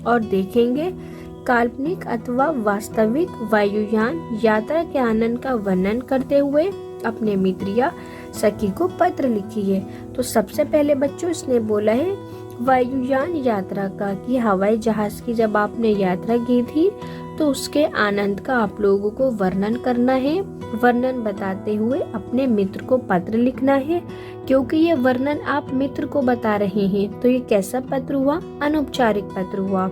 और देखेंगे काल्पनिक अथवा वास्तविक वायुयान यात्रा के आनंद का वर्णन करते हुए अपने मित्र या सखी को पत्र लिखिए। तो सबसे पहले बच्चों इसने बोला है वायुयान यात्रा का, कि हवाई जहाज की जब आपने यात्रा की थी तो उसके आनंद का आप लोगों को वर्णन करना है। वर्णन बताते हुए अपने मित्र को पत्र लिखना है। क्योंकि ये वर्णन आप मित्र को बता रहे हैं तो ये कैसा पत्र हुआ? अनौपचारिक पत्र हुआ।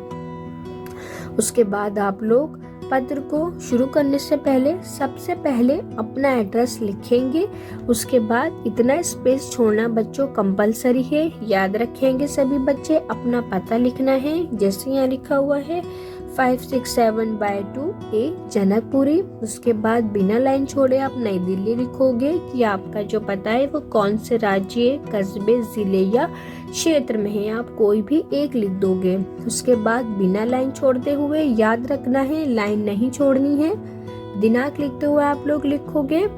उसके बाद आप लोग पत्र को शुरू करने से पहले सबसे पहले अपना एड्रेस लिखेंगे। उसके बाद इतना स्पेस छोड़ना बच्चों कंपलसरी है। याद रखेंगे सभी बच्चे, अपना पता लिखना है जैसे यहाँ लिखा हुआ है 567/2 A जनकपुरी। उसके बाद बिना लाइन छोड़े आप नई दिल्ली लिखोगे कि आपका जो पता है वो कौन से राज्य, कस्बे, जिले या क्षेत्र में है। आप कोई भी एक लिख दोगे। उसके बाद बिना लाइन छोड़ते हुए याद रखना है, लाइन नहीं छोड़नी है। दिनांक लिखते हुए आप लोग लिखोगे,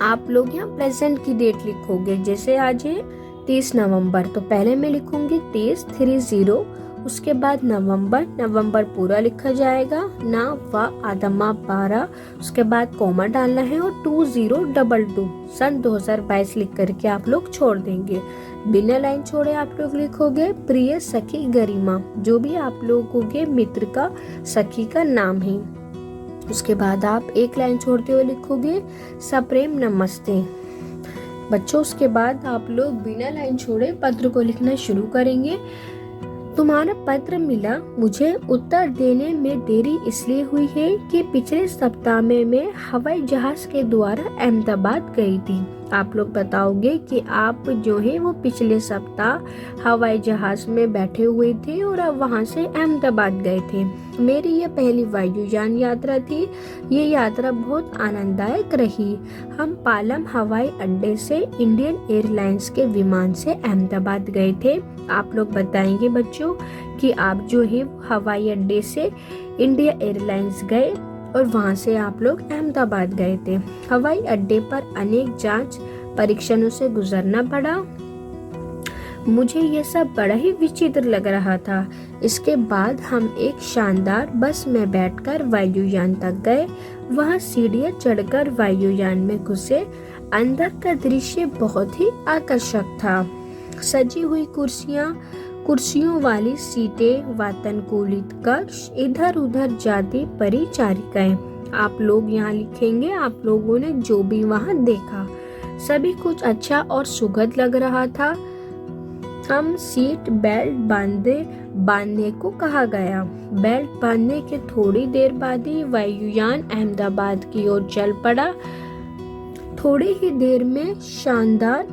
आप लोग यहाँ प्रेजेंट की डेट लिखोगे। जैसे आज है 30 नवंबर तो पहले मैं लिखूंगी 30। उसके बाद नवंबर पूरा लिखा जाएगा ना व आदमा 12। उसके बाद कोमा डालना है और 2022 सन 2022 लिख करके आप लोग छोड़ देंगे। बिना लाइन छोड़े आप लोग लिखोगे प्रिय सखी गरिमा, जो भी आप लोगों के मित्र का सखी का नाम है। उसके बाद आप एक लाइन छोड़ते हुए लिखोगे सप्रेम नमस्ते। बच्चों उसके बाद आप लोग बिना लाइन छोड़े पत्र को लिखना शुरू करेंगे। तुम्हारा पत्र मिला, मुझे उत्तर देने में देरी इसलिए हुई है कि पिछले सप्ताह में मैं हवाई जहाज के द्वारा अहमदाबाद गई थी। आप लोग बताओगे कि आप जो है वो पिछले सप्ताह हवाई जहाज में बैठे हुए थे और अब वहां से अहमदाबाद गए थे। मेरी ये पहली वायुयान यात्रा थी। ये यात्रा बहुत आनंददायक रही। हम पालम हवाई अड्डे से इंडियन एयरलाइंस के विमान से अहमदाबाद गए थे। आप लोग बताएंगे बच्चों कि आप जो है हवाई अड्डे से इंडिया एयरलाइंस गए और वहां से आप लोग अहमदाबाद गए थे। हवाई अड्डे पर अनेक जांच परीक्षणों से गुजरना पड़ा। मुझे ये सब बड़ा ही विचित्र लग रहा था। इसके बाद हम एक शानदार बस में बैठकर वायुयान तक गए। वहां सीढ़ियां चढ़कर वायुयान में घुसे। अंदर का दृश्य बहुत ही आकर्षक था। सजी हुई कुर्सियों वाली सीटें, वातानुकूलित कक्ष, इधर उधर जाती परिचारिकाएं। आप लोग यहाँ लिखेंगे आप लोगों ने जो भी वहाँ देखा, सभी कुछ अच्छा और सुखद लग रहा था। हम सीट बेल्ट बांधने को कहा गया। बेल्ट बांधने के थोड़ी देर बाद ही वायुयान अहमदाबाद की ओर चल पड़ा। थोड़ी ही देर में शानदार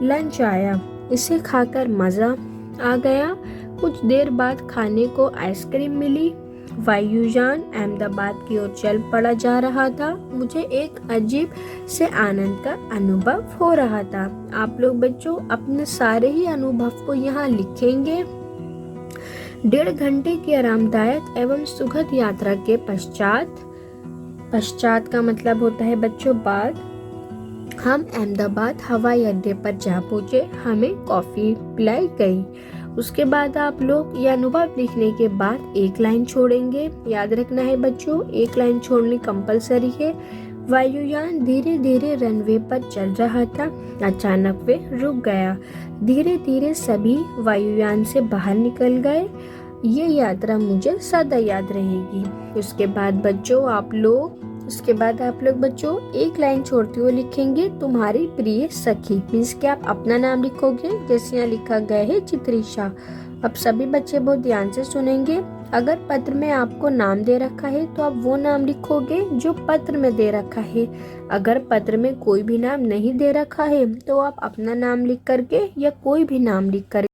लंच आया। इसे खाकर मजा आ गया। कुछ देर बाद खाने को आइसक्रीम मिली। वायुयान अहमदाबाद की ओर चल पड़ा जा रहा था। मुझे एक अजीब से आनंद का अनुभव हो रहा था। आप लोग बच्चों अपने सारे ही अनुभव को यहाँ लिखेंगे। 1.5 घंटे की आरामदायक एवं सुखद यात्रा के पश्चात का मतलब होता है बच्चों बाद, हम अहमदाबाद हवाई अड्डे पर जा पहुंचे। हमें कॉफी पिलाई गई। उसके बाद आप लोग ये अनुभव लिखने के बाद एक लाइन छोड़ेंगे। याद रखना है बच्चों, एक लाइन छोड़नी कंपलसरी है। वायुयान धीरे धीरे रनवे पर चल रहा था। अचानक वे रुक गया। धीरे धीरे सभी वायुयान से बाहर निकल गए। ये यात्रा मुझे सदा याद रहेगी। उसके बाद आप लोग बच्चों एक लाइन छोड़ते हुए लिखेंगे तुम्हारी प्रिय सखी। मीन्स कि आप अपना नाम लिखोगे जैसे यहाँ लिखा गया है चित्रिशा। अब सभी बच्चे बहुत ध्यान से सुनेंगे। अगर पत्र में आपको नाम दे रखा है तो आप वो नाम लिखोगे जो पत्र में दे रखा है। अगर पत्र में कोई भी नाम नहीं दे रखा है तो आप अपना नाम लिख करके या कोई भी नाम लिख कर